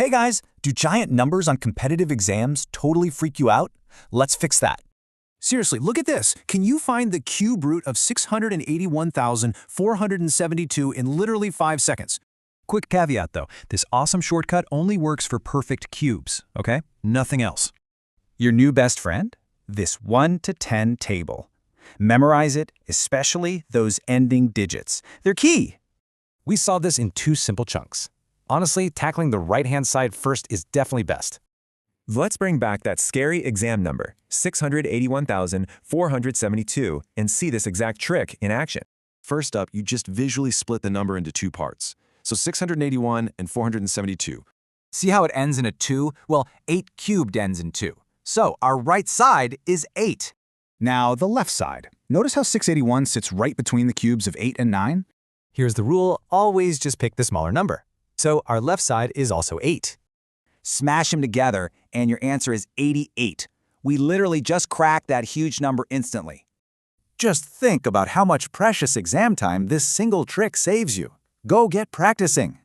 Hey guys, do giant numbers on competitive exams totally freak you out? Let's fix that. Seriously, look at this. Can you find the cube root of 681,472 in literally 5 seconds? Quick caveat though, this awesome shortcut only works for perfect cubes, okay? Nothing else. Your new best friend? This 1 to 10 table. Memorize it, especially those ending digits. They're key. We saw this in 2 simple chunks. Honestly, tackling the right-hand side first is definitely best. Let's bring back that scary exam number, 681,472, and see this exact trick in action. First up, you just visually split the number into 2 parts. So 681 and 472. See how it ends in a 2? Well, 8 cubed ends in 2. So our right side is 8. Now the left side. Notice how 681 sits right between the cubes of 8 and 9? Here's the rule, always just pick the smaller number. So our left side is also 8. Smash them together, and your answer is 88. We literally just cracked that huge number instantly. Just think about how much precious exam time this single trick saves you. Go get practicing.